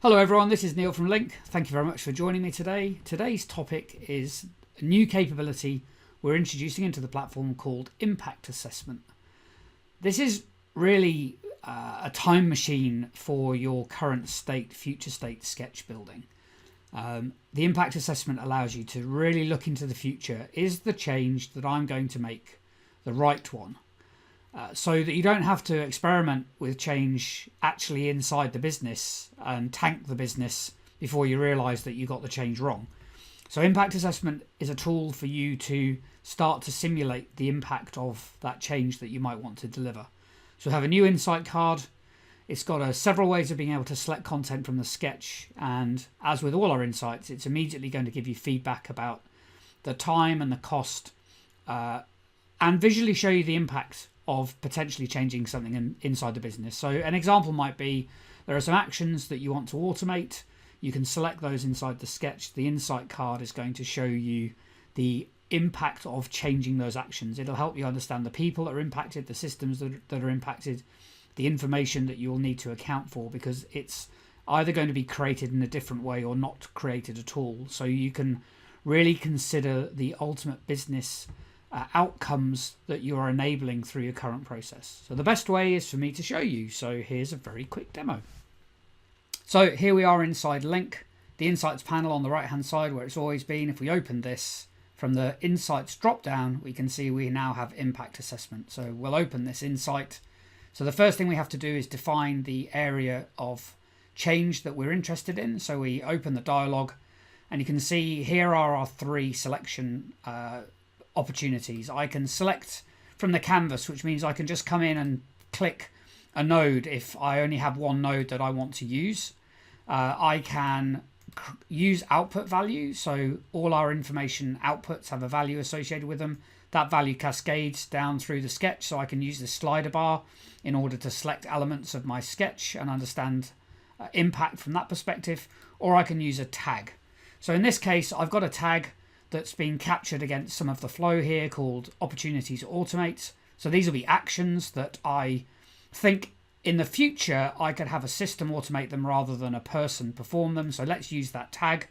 Hello everyone, this is Neil from LINQ. Thank you very much for joining me today. Today's topic is a new capability we're introducing into the platform called Impact Assessment. This is really a time machine for your current state, future state sketch building. The Impact Assessment allows you to really look into the future. Is the change that I'm going to make the right one? So that you don't have to experiment with change actually inside the business and tank the business before you realise that you got the change wrong. So Impact Assessment is a tool for you to start to simulate the impact of that change that you might want to deliver. So we have a new insight card. It's got several ways of being able to select content from the sketch, and as with all our insights, it's immediately going to give you feedback about the time and the cost, and visually show you the impact of potentially changing something inside the business. So an example might be there are some actions that you want to automate. You can select those inside the sketch. The insight card is going to show you the impact of changing those actions. It'll help you understand the people that are impacted, the systems that are impacted, the information that you'll need to account for, because it's either going to be created in a different way or not created at all. So you can really consider the ultimate business outcomes that you are enabling through your current process. So the best way is for me to show you. So here's a very quick demo. So here we are inside LINQ, the Insights panel on the right hand side where it's always been. If we open this from the Insights drop down, we can see we now have Impact Assessment. So we'll open this insight. So the first thing we have to do is define the area of change that we're interested in. So we open the dialog and you can see here are our three selection opportunities. I can select from the canvas, which means I can just come in and click a node if I only have one node that I want to use. I can use output value, so all our information outputs have a value associated with them. That value cascades down through the sketch, so I can use the slider bar in order to select elements of my sketch and understand impact from that perspective, or I can use a tag. So in this case, I've got a tag that's been captured against some of the flow here called opportunity to automate. So these will be actions that I think in the future I could have a system automate them rather than a person perform them. So let's use that tag.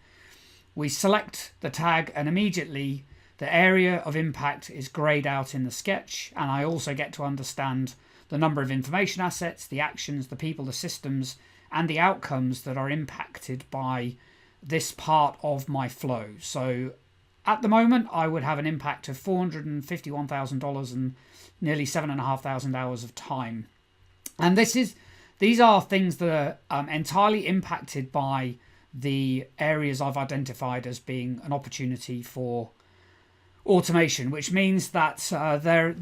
We select the tag and immediately the area of impact is grayed out in the sketch, and I also get to understand the number of information assets, the actions, the people, the systems, and the outcomes that are impacted by this part of my flow. So at the moment, I would have an impact of $451,000 and nearly 7,500 hours of time. And these are things that are entirely impacted by the areas I've identified as being an opportunity for automation, which means that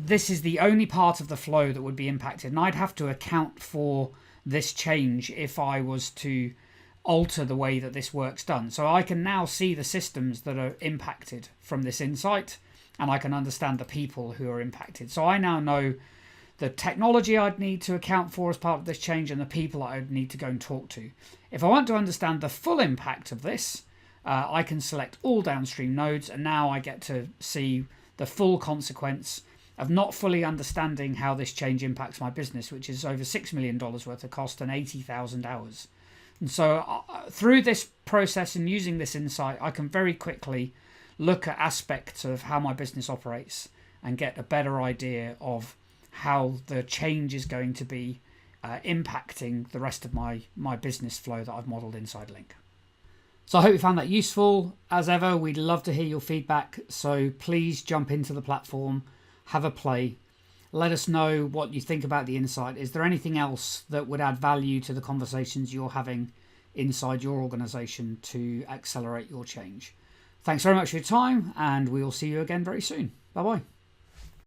this is the only part of the flow that would be impacted. And I'd have to account for this change if I was to alter the way that this work's done. So I can now see the systems that are impacted from this insight, and I can understand the people who are impacted. So I now know the technology I'd need to account for as part of this change and the people I'd need to go and talk to. If I want to understand the full impact of this, I can select all downstream nodes, and now I get to see the full consequence of not fully understanding how this change impacts my business, which is over $6 million worth of cost and 80,000 hours. And so through this process and using this insight, I can very quickly look at aspects of how my business operates and get a better idea of how the change is going to be impacting the rest of my business flow that I've modeled inside LINQ. So I hope you found that useful. As ever, we'd love to hear your feedback. So please jump into the platform, have a play. Let us know what you think about the insight. Is there anything else that would add value to the conversations you're having inside your organization to accelerate your change? Thanks very much for your time, and we'll see you again very soon. Bye-bye.